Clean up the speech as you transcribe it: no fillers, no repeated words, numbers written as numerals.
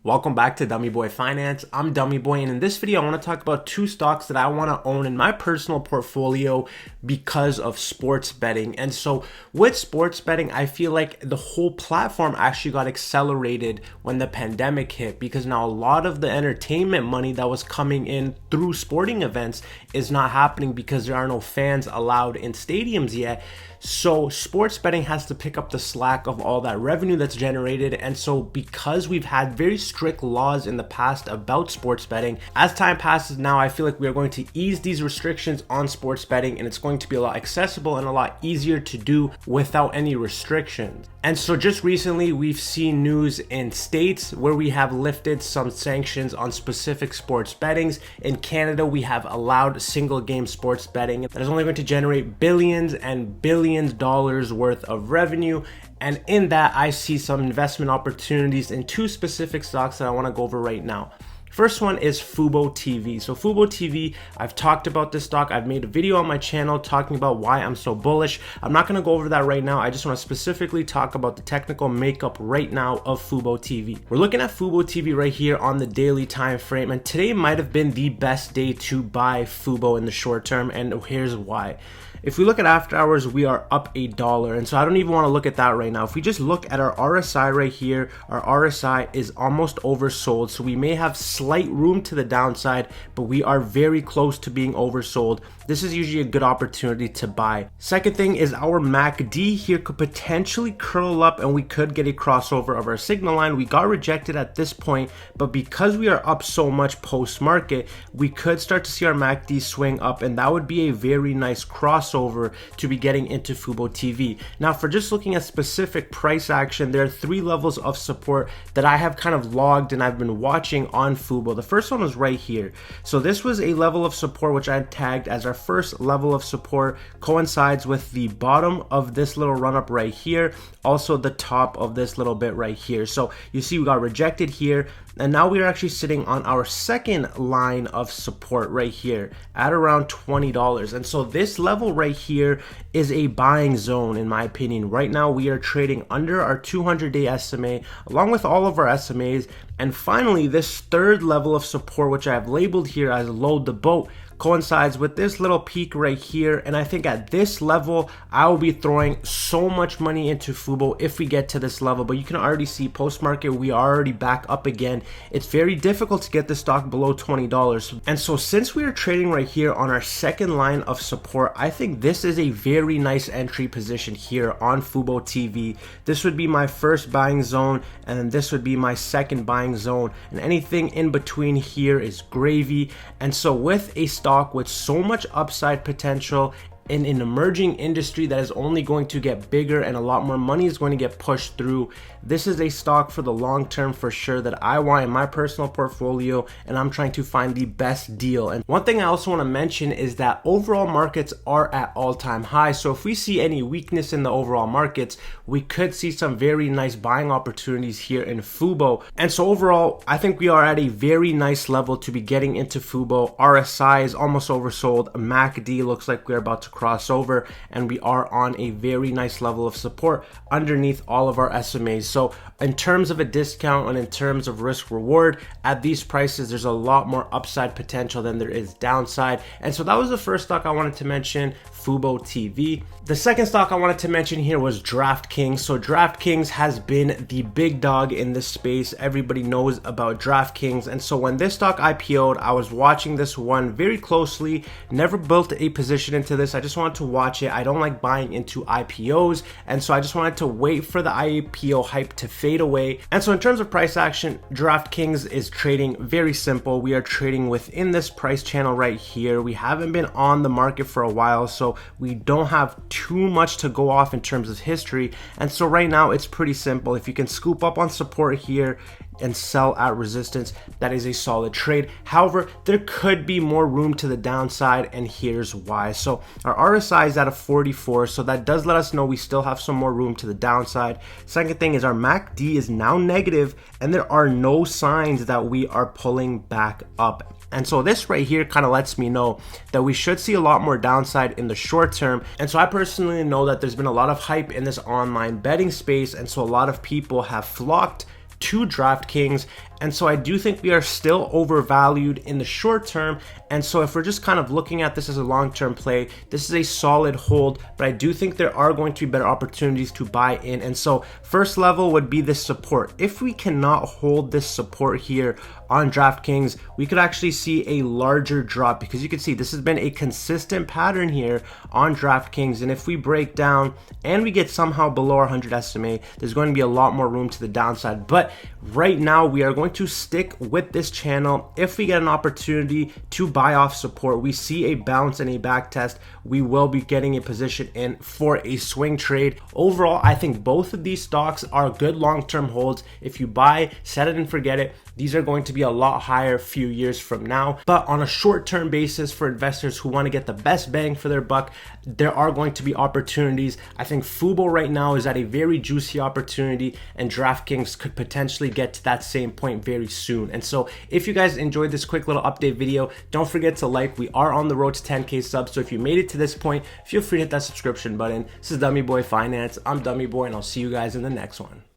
Welcome back to Dummy Boy Finance. I'm Dummy Boy, and in this video I want to talk about two stocks that I want to own in my personal portfolio because of sports betting. And so with sports betting, I feel like the whole platform actually got accelerated when the pandemic hit, because now a lot of the entertainment money that was coming in through sporting events is not happening because there are no fans allowed in stadiums yet. So sports betting has to pick up the slack of all that revenue that's generated. And so because we've had very strict laws in the past about sports betting, as time passes now, I feel like we are going to ease these restrictions on sports betting, and it's going to be a lot accessible and a lot easier to do without any restrictions. And so just recently we've seen news in states where we have lifted some sanctions on specific sports bettings. In Canada, we have allowed single game sports betting that is only going to generate billions and billions dollars worth of revenue. And in that, I see some investment opportunities in two specific stocks that I want to go over right now. First one is FuboTV. So FuboTV, I've talked about this stock. I've made a video on my channel talking about why I'm so bullish. I'm not going to go over that right now. I just want to specifically talk about the technical makeup right now of FuboTV. We're looking at FuboTV right here on the daily time frame, and today might have been the best day to buy Fubo in the short term, and here's why. If we look at after hours, we are up $1, and so I don't even want to look at that right now. If we just look at our RSI right here, our RSI is almost oversold, so we may have slight room to the downside, but we are very close to being oversold. This is usually a good opportunity to buy. Second thing is our MACD here could potentially curl up, and we could get a crossover of our signal line. We got rejected at this point, but because we are up so much post-market, we could start to see our MACD swing up, and that would be a very nice crossover to be getting into FuboTV. Now, for just looking at specific price action, there are three levels of support that I have kind of logged and I've been watching on Fubo. The first one was right here. So this was a level of support which I tagged as our first level of support, coincides with the bottom of this little run up right here, also the top of this little bit right here. So you see we got rejected here, and now we are actually sitting on our second line of support right here at around $20. And so this level right here is a buying zone in my opinion. Right now we are trading under our 200-day SMA along with all of our SMAs. And finally, this third level of support, which I have labeled here as load the boat, coincides with this little peak right here. And I think at this level I will be throwing so much money into Fubo if we get to this level. But you can already see post market we are already back up again. It's very difficult to get the stock below $20. And so since we are trading right here on our second line of support, I think this is a very nice entry position here on FuboTV. This would be my first buying zone, and then this would be my second buying zone, and anything in between here is gravy. And so with a stock with so much upside potential in an emerging industry that is only going to get bigger and a lot more money is going to get pushed through, this is a stock for the long term for sure that I want in my personal portfolio, and I'm trying to find the best deal. And one thing I also want to mention is that overall markets are at all-time highs. So if we see any weakness in the overall markets, we could see some very nice buying opportunities here in Fubo. And so overall, I think we are at a very nice level to be getting into Fubo. RSI is almost oversold. MACD looks like we're about to cross over, and we are on a very nice level of support underneath all of our SMAs. So in terms of a discount and in terms of risk reward at these prices, there's a lot more upside potential than there is downside. And so that was the first stock I wanted to mention, FuboTV. The second stock I wanted to mention here was DraftKings. So DraftKings has been the big dog in this space. Everybody knows about DraftKings. And so when this stock IPO'd, I was watching this one very closely, never built a position into this. I just wanted to watch it. I don't like buying into IPOs. And so I just wanted to wait for the IPO hype to fade away. And so in terms of price action, DraftKings is trading very simple. We are trading within this price channel right here. We haven't been on the market for a while, so we don't have too much to go off in terms of history. And so right now it's pretty simple. If you can scoop up on support here and sell at resistance, that is a solid trade. However, there could be more room to the downside, and here's why. So our RSI is at a 44, so that does let us know we still have some more room to the downside. Second thing is our MACD is now negative, and there are no signs that we are pulling back up. And so this right here kind of lets me know that we should see a lot more downside in the short term. And so I personally know that there's been a lot of hype in this online betting space, and so a lot of people have flocked to DraftKings And so I do think we are still overvalued in the short term. And so if we're just kind of looking at this as a long-term play, this is a solid hold, but I do think there are going to be better opportunities to buy in. And so first level would be this support. If we cannot hold this support here on DraftKings, we could actually see a larger drop, because you can see this has been a consistent pattern here on DraftKings. And if we break down and we get somehow below our 100 SMA, there's going to be a lot more room to the downside. But right now we are going to stick with this channel. If we get an opportunity to buy off support, we see a bounce and a back test, we will be getting a position in for a swing trade. Overall, I think both of these stocks are good long-term holds. If you buy, set it and forget it. These are going to be a lot higher a few years from now. But on a short-term basis, for investors who want to get the best bang for their buck, there are going to be opportunities. I think Fubo right now is at a very juicy opportunity, and DraftKings could potentially get to that same point very soon. And so if you guys enjoyed this quick little update video, don't forget to like. We are on the road to 10K subs, so if you made it to this point, feel free to hit that subscription button. This is Dummy Boy Finance. I'm Dummy Boy, and I'll see you guys in the next one.